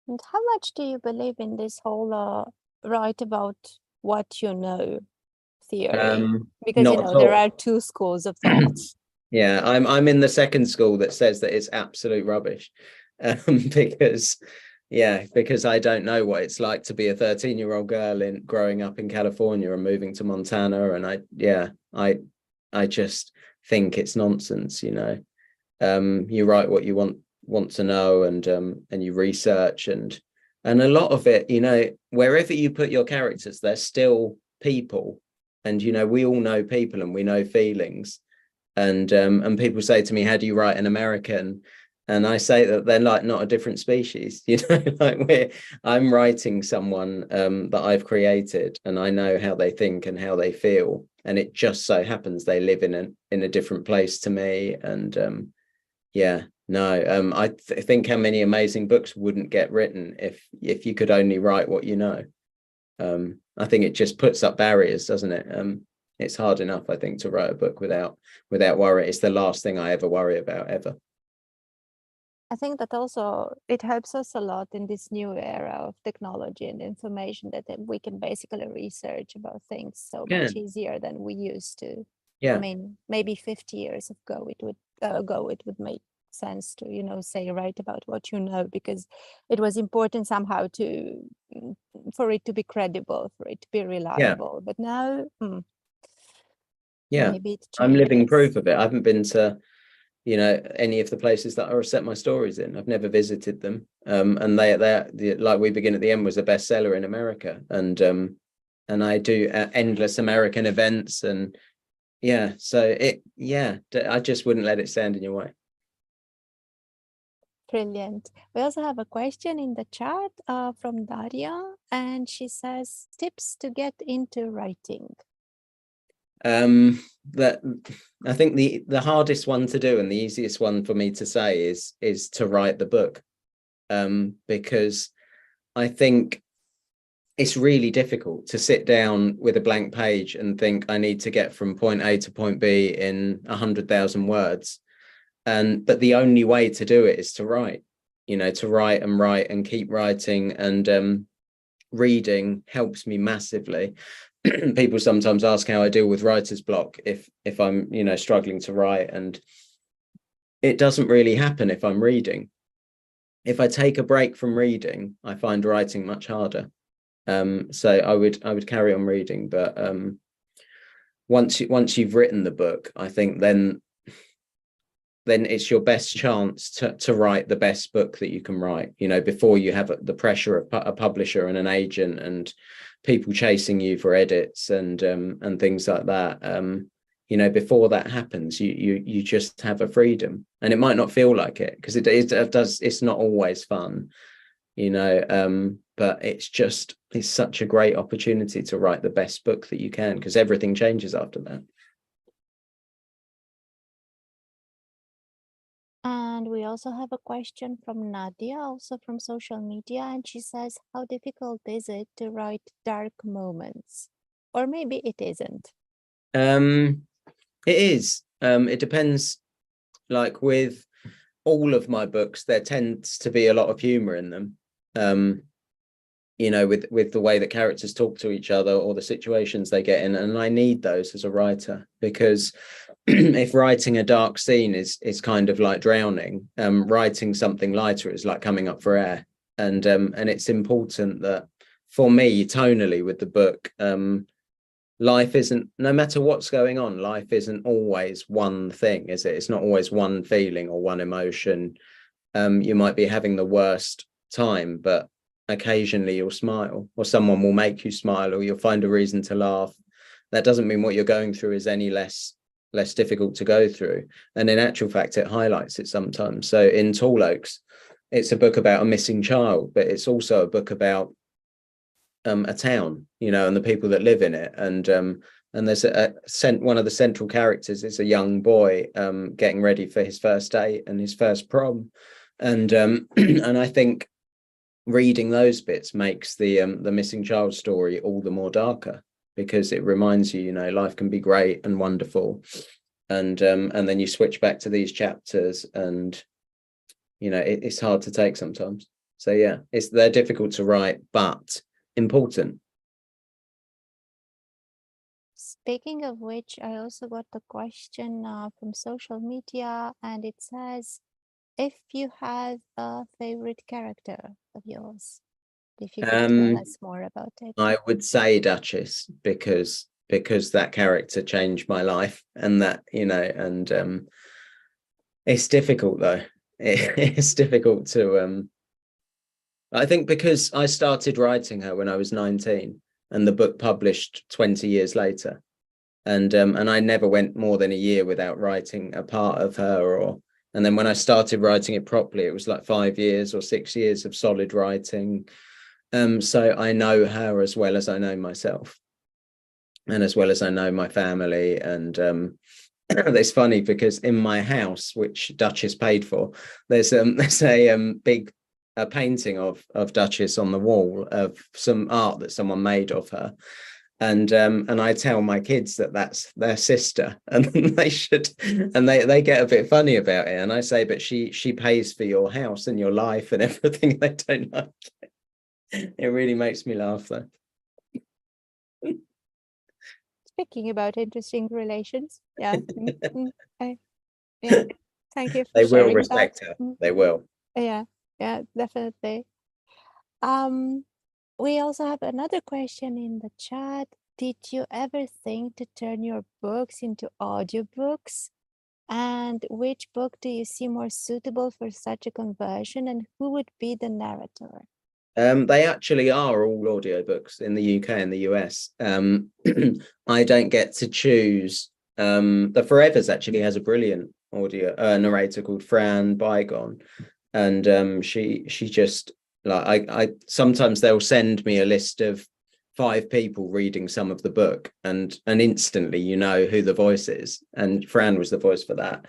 And how much do you believe in this whole write about what you know theory? Because not you know at there all. are two schools of thought. Yeah, I'm in the second school that says that it's absolute rubbish, because I don't know what it's like to be a 13-year-old girl growing up in California and moving to Montana, and I just think it's nonsense. You know, you write what you want to know, and you research, and a lot of it, you know, wherever you put your characters, they're still people, and you know, we all know people and we know feelings. And people say to me, how do you write an American? And I say that they're like not a different species, you know, like I'm writing someone that I've created, and I know how they think and how they feel. And it just so happens they live in a different place to me. And I think how many amazing books wouldn't get written if you could only write what you know. I think it just puts up barriers, doesn't it? It's hard enough, I think, to write a book without worry. It's the last thing I ever worry about, ever. I think that also it helps us a lot in this new era of technology and information, that we can basically research about things so much easier than we used to. Yeah. I mean, maybe 50 years ago it would make sense to, you know, say, write about what you know, because it was important somehow for it to be credible, for it to be reliable. But now, maybe it I'm living changes. proof of it. I haven't been to, you know, any of the places that I set my stories in. I've never visited them. And they like We Begin at the End was a bestseller in America, and I do endless American events, and I just wouldn't let it stand in your way. Brilliant. We also have a question in the chat from Daria, and she says, tips to get into writing. That I think the hardest one to do and the easiest one for me to say is to write the book, because I think it's really difficult to sit down with a blank page and think I need to get from point A to point B in 100,000 words, but the only way to do it is to write, you know, to write and keep writing, and reading helps me massively. People sometimes ask how I deal with writer's block if I'm, you know, struggling to write, and it doesn't really happen if I'm reading. If I take a break from reading, I find writing much harder. So I would carry on reading, but once you've written the book, I think then it's your best chance to write the best book that you can write, you know, before you have the pressure of a publisher and an agent and people chasing you for edits and things like that. You know, before that happens, you just have a freedom, and it might not feel like it, because it's not always fun, you know, but it's such a great opportunity to write the best book that you can, because everything changes after that. And we also have a question from Nadia, also from social media, and she says, how difficult is it to write dark moments? Or maybe it isn't. It is. It depends. Like with all of my books, there tends to be a lot of humor in them. You know, with the way that characters talk to each other or the situations they get in, and I need those as a writer, because if writing a dark scene is kind of like drowning, writing something lighter is like coming up for air, and it's important that for me, tonally with the book, life isn't, no matter what's going on, life isn't always one thing, is it? It's not always one feeling or one emotion. You might be having the worst time, but occasionally you'll smile, or someone will make you smile, or you'll find a reason to laugh. That doesn't mean what you're going through is any less difficult to go through, and in actual fact it highlights it sometimes. So in Tall Oaks, it's a book about a missing child, but it's also a book about a town, you know, and the people that live in it, and there's one of the central characters is a young boy getting ready for his first date and his first prom, and I think reading those bits makes the missing child story all the more darker, because it reminds you, you know, life can be great and wonderful, and then you switch back to these chapters, and you know, it's hard to take sometimes. So yeah, they're difficult to write, but important. speaking of which, I also got a question from social media, and it says, if you have a favorite character of yours, if you could tell us more about it. I would say Duchess, because that character changed my life, and that, you know, and it's difficult though. It's difficult to I think because I started writing her when I was 19 and the book published 20 years later, and I never went more than a year without writing a part of her, and then when I started writing it properly, it was like 5 years or 6 years of solid writing. So I know her as well as I know myself, and as well as I know my family. And it's funny because in my house, which Duchess paid for, there's a big painting of Duchess on the wall of some art that someone made of her. And I tell my kids that that's their sister, and they should, and they get a bit funny about it. And I say, but she pays for your house and your life and everything. They don't like it. It really makes me laugh though. Speaking about interesting relations, yeah. Yeah. Thank you for They will sharing respect that. her. They will. Yeah, definitely. We also have another question in the chat. Did you ever think to turn your books into audiobooks? And which book do you see more suitable for such a conversion, and who would be the narrator? They actually are all audiobooks in the UK and the US. I don't get to choose. The Forevers actually has a brilliant audio narrator called Fran Bygone, and she just, like, I sometimes they'll send me a list of 5 people reading some of the book, and instantly you know who the voice is, and Fran was the voice for that.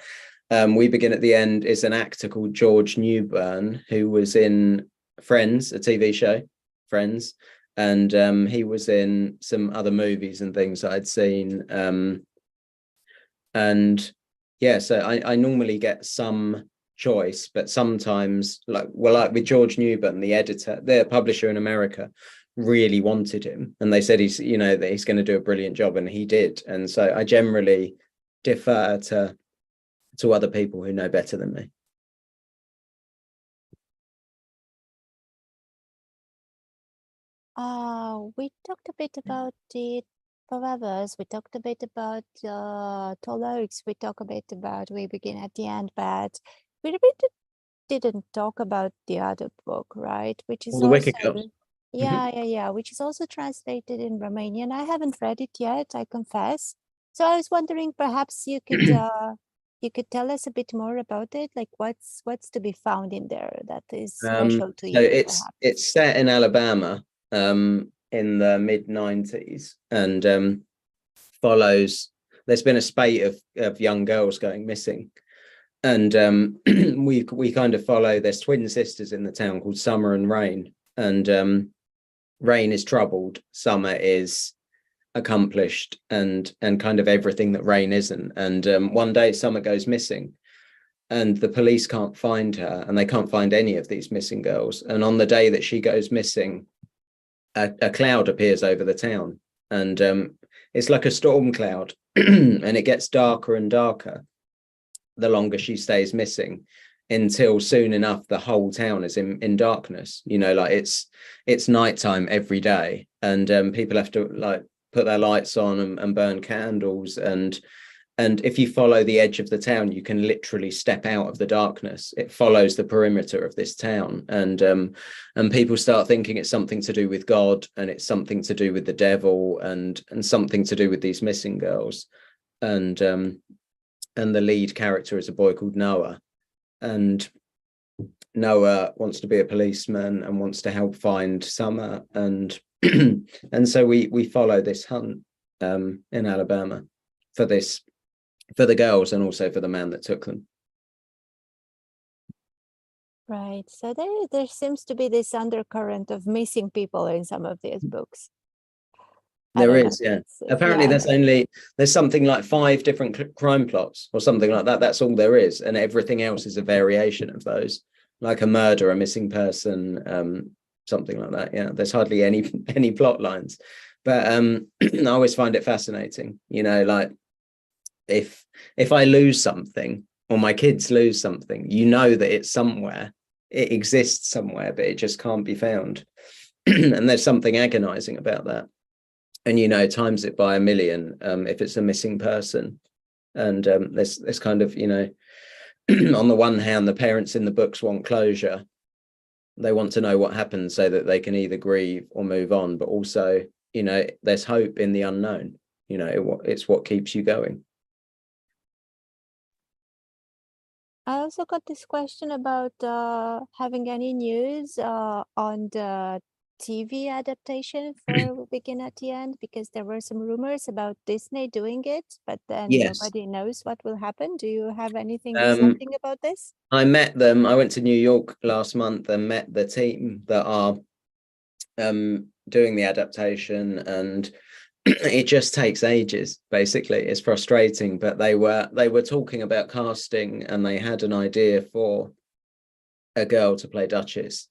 We Begin at the End is an actor called George Newburn, who was in Friends, a TV show, Friends, and he was in some other movies and things that I'd seen. And yeah, so I normally get some choice, but sometimes, like with George Newburn, the editor, the publisher in America, really wanted him, and they said he's, you know, that he's going to do a brilliant job, and he did. And so I generally defer to other people who know better than me. We talked a bit about the Forevers, we talked a bit about Tall Oaks, we talked a bit about We Begin at the End, but we really didn't talk about the other book, right? Which is All the Wicked also, Girls. yeah, which is also translated in Romanian. I haven't read it yet, I confess. So I was wondering, perhaps you could you could tell us a bit more about it, like what's to be found in there that is special to so you. it's set in Alabama in the mid-90s, and follows, there's been a spate of young girls going missing, and we kind of follow, there's twin sisters in the town called Summer and Rain, and Rain is troubled, Summer is accomplished and kind of everything that Rain isn't. And one day Summer goes missing, and the police can't find her, and they can't find any of these missing girls. And on the day that she goes missing, a cloud appears over the town, and it's like a storm cloud, and it gets darker and darker the longer she stays missing, until soon enough the whole town is in darkness. You know, like it's nighttime every day, and people have to like put their lights on and burn candles, and if you follow the edge of the town, you can literally step out of the darkness. It follows the perimeter of this town, and people start thinking it's something to do with God, and it's something to do with the devil, and something to do with these missing girls. And the lead character is a boy called Noah, and Noah wants to be a policeman and wants to help find Summer, and so we follow this hunt in Alabama for the girls, and also for the man that took them. Right. So there seems to be this undercurrent of missing people in some of these books. There is, yeah. Apparently there's something like 5 different crime plots or something like that. That's all there is, and everything else is a variation of those, like a murder, a missing person, something like that. Yeah, there's hardly any plot lines. But I always find it fascinating, you know, like if I lose something or my kids lose something, you know that it's somewhere, it exists somewhere, but it just can't be found. And there's something agonizing about that. And, you know, times it by a million if it's a missing person. And there's kind of, you know, on the one hand, the parents in the books want closure. They want to know what happened so that they can either grieve or move on. But also, you know, there's hope in the unknown. You know, it's what keeps you going. I also got this question about having any news on the TV adaptation for Begin at the End, because there were some rumors about Disney doing it, but then Yes. nobody knows what will happen. Do you have anything something about this? I met them. I went to New York last month and met the team that are doing the adaptation, and it just takes ages. Basically, it's frustrating. But they were talking about casting, and they had an idea for a girl to play Duchess,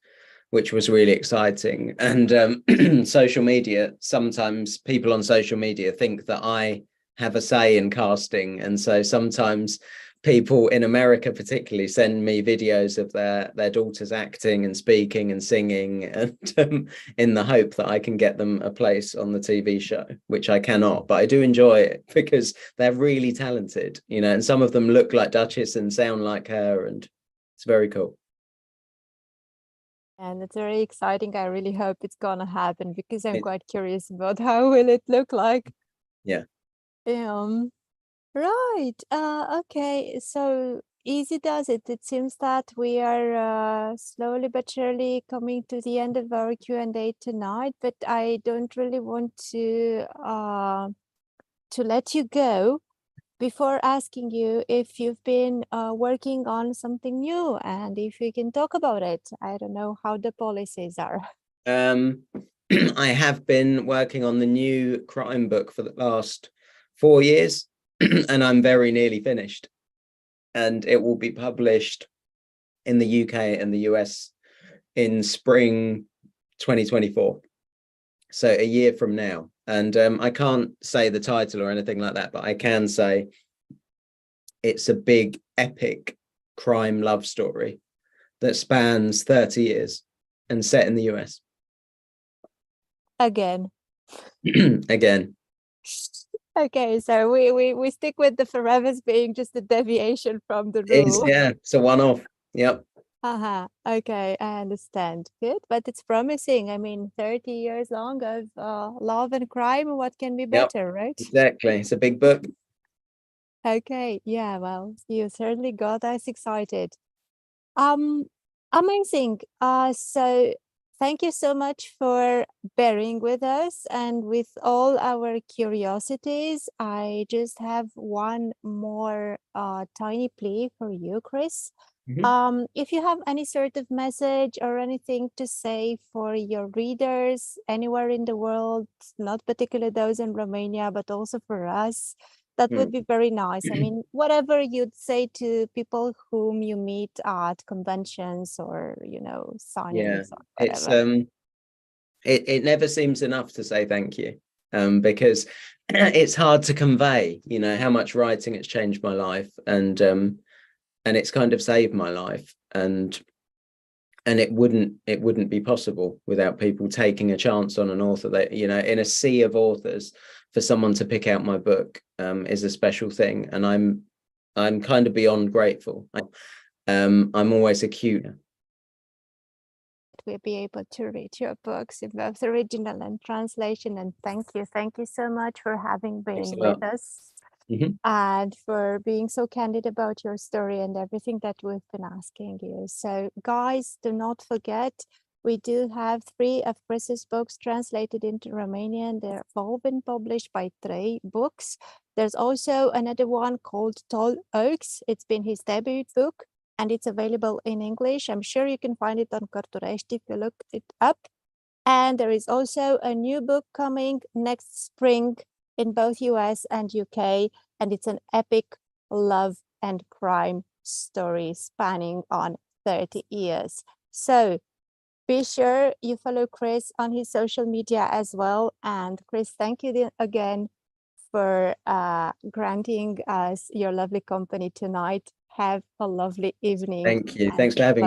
which was really exciting. And social media, sometimes people on social media think that I have a say in casting, and so sometimes people in America particularly send me videos of their daughters acting and speaking and singing, and in the hope that I can get them a place on the TV show, which I cannot, but I do enjoy it because they're really talented, you know, and some of them look like Duchess and sound like her, and it's very cool. And it's very exciting. I really hope it's gonna happen because I'm quite curious about how will it look like. Yeah. Right. Okay. So easy does it. It seems that we are slowly but surely coming to the end of our Q&A tonight, but I don't really want to let you go before asking you if you've been working on something new and if you can talk about it. I don't know how the policies are. I have been working on the new crime book for the last 4 years, and I'm very nearly finished. And it will be published in the UK and the US in spring 2024. So a year from now. And I can't say the title or anything like that, but I can say it's a big, epic crime love story that spans 30 years and set in the US. Again. Again. Okay, so we stick with the forevers being just a deviation from the rule. Yeah, it's a one-off. Yep. Okay, I understand. Good, but it's promising. I mean, 30 years long of love and crime, what can be better, right? Exactly. It's a big book. Okay, yeah, well, you certainly got us excited. Amazing. So thank you so much for bearing with us and with all our curiosities. I just have one more tiny plea for you, Chris. If you have any sort of message or anything to say for your readers anywhere in the world, not particularly those in Romania, but also for us, that would be very nice. I mean, whatever you'd say to people whom you meet at conventions or, you know, signings or whatever. It never seems enough to say thank you, because it's hard to convey, you know, how much writing has changed my life, and it's kind of saved my life, and it wouldn't be possible without people taking a chance on an author. That, you know, in a sea of authors, for someone to pick out my book is a special thing, and I'm kind of beyond grateful. I'm always acute. We'll be able to read your books in both original and translation, and thank you so much for having been with us. And for being so candid about your story and everything that we've been asking you. So guys, do not forget, we do have 3 of Chris's books translated into Romanian. They've all been published by Trei Books. There's also another one called Tall Oaks. It's been his debut book and it's available in English. I'm sure you can find it on Cărturești if you look it up. And there is also a new book coming next spring in both US and UK, and it's an epic love and crime story spanning on 30 years. So be sure you follow Chris on his social media as well. And Chris, thank you again for granting us your lovely company tonight. Have a lovely evening. Thank you. Thanks for having me.